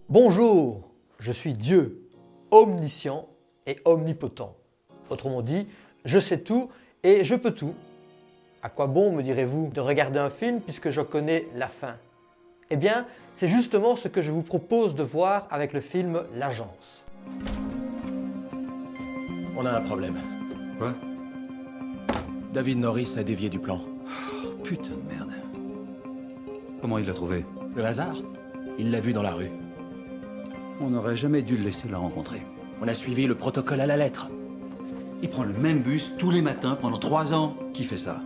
Bonjour, je suis Dieu, omniscient et omnipotent. Autrement dit, je sais tout et je peux tout. À quoi bon, me direz-vous, de regarder un film puisque je connais la fin? Eh bien, c'est justement ce que je vous propose de voir avec le film L'Agence. On a un problème. Quoi? David Norris a dévié du plan. Oh, putain de merde. Comment il l'a trouvé? Le hasard? Il l'a vu dans la rue. On n'aurait jamais dû le laisser la rencontrer. On a suivi le protocole à la lettre. Il prend le même bus tous les matins pendant 3 ans. Qui fait ça?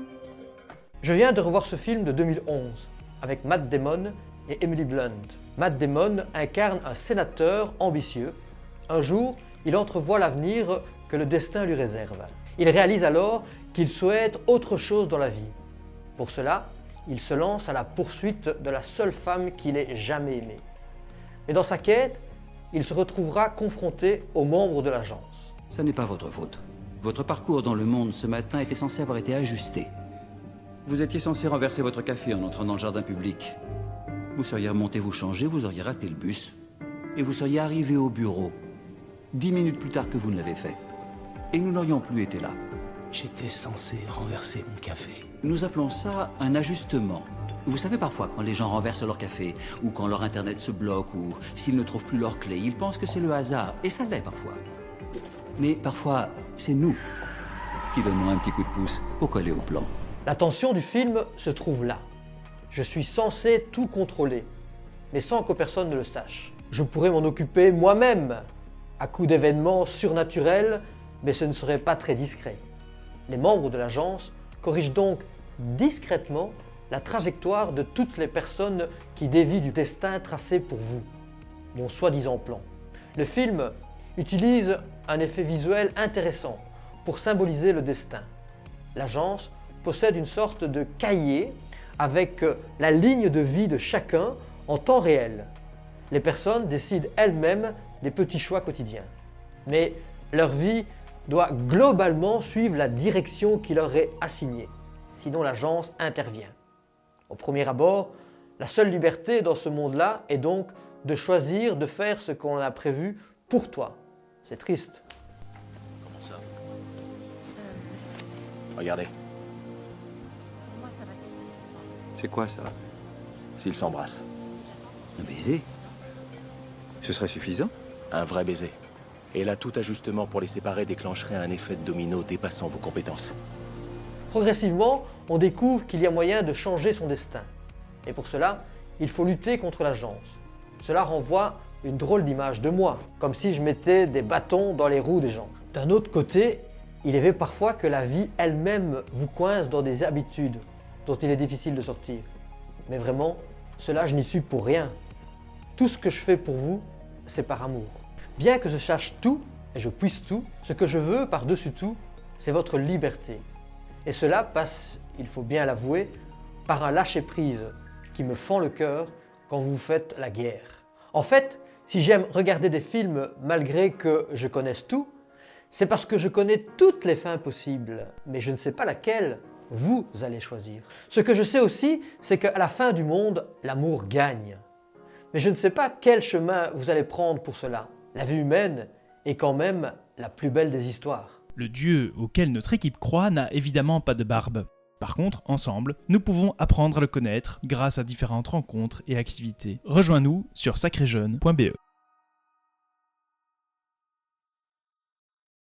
Je viens de revoir ce film de 2011 avec Matt Damon et Emily Blunt. Matt Damon incarne un sénateur ambitieux. Un jour, il entrevoit l'avenir que le destin lui réserve. Il réalise alors qu'il souhaite autre chose dans la vie. Pour cela, il se lance à la poursuite de la seule femme qu'il ait jamais aimée. Mais dans sa quête, il se retrouvera confronté aux membres de l'agence. Ça n'est pas votre faute. Votre parcours dans le monde ce matin était censé avoir été ajusté. Vous étiez censé renverser votre café en entrant dans le jardin public. Vous seriez remonté vous changer, vous auriez raté le bus. Et vous seriez arrivé au bureau 10 minutes plus tard que vous ne l'avez fait. Et nous n'aurions plus été là. J'étais censé renverser mon café. Nous appelons ça un ajustement. Vous savez, parfois, quand les gens renversent leur café, ou quand leur internet se bloque, ou s'ils ne trouvent plus leur clé, ils pensent que c'est le hasard. Et ça l'est parfois. Mais parfois, c'est nous qui donnons un petit coup de pouce pour coller au plan. La tension du film se trouve là. Je suis censé tout contrôler, mais sans que personne ne le sache. Je pourrais m'en occuper moi-même, à coup d'événements surnaturels, mais ce ne serait pas très discret. Les membres de l'agence corrigent donc discrètement la trajectoire de toutes les personnes qui dévient du destin tracé pour vous, mon soi-disant plan. Le film utilise un effet visuel intéressant pour symboliser le destin. L'agence possède une sorte de cahier avec la ligne de vie de chacun en temps réel. Les personnes décident elles-mêmes des petits choix quotidiens. Mais leur vie doit globalement suivre la direction qui leur est assignée. Sinon, l'agence intervient. Au premier abord, la seule liberté dans ce monde-là est donc de choisir de faire ce qu'on a prévu pour toi. C'est triste. Comment ça? Regardez, Moi, ça va. C'est quoi ça? s'ils s'embrassent. Un baiser? Ce serait suffisant? Un vrai baiser. Et là, tout ajustement pour les séparer déclencherait un effet de domino dépassant vos compétences. Progressivement, on découvre qu'il y a moyen de changer son destin. Et pour cela, il faut lutter contre l'agence. Cela renvoie une drôle d'image de moi, comme si je mettais des bâtons dans les roues des gens. D'un autre côté, il est vrai parfois que la vie elle-même vous coince dans des habitudes dont il est difficile de sortir. Mais vraiment, cela je n'y suis pour rien. Tout ce que je fais pour vous, c'est par amour. Bien que je sache tout et je puisse tout, ce que je veux par-dessus tout, c'est votre liberté. Et cela passe, il faut bien l'avouer, par un lâcher-prise qui me fend le cœur quand vous faites la guerre. En fait, si j'aime regarder des films malgré que je connaisse tout, c'est parce que je connais toutes les fins possibles, mais je ne sais pas laquelle vous allez choisir. Ce que je sais aussi, c'est qu'à la fin du monde, l'amour gagne. Mais je ne sais pas quel chemin vous allez prendre pour cela. La vie humaine est quand même la plus belle des histoires. Le dieu auquel notre équipe croit n'a évidemment pas de barbe. Par contre, ensemble, nous pouvons apprendre à le connaître grâce à différentes rencontres et activités. Rejoins-nous sur sacréjeune.be.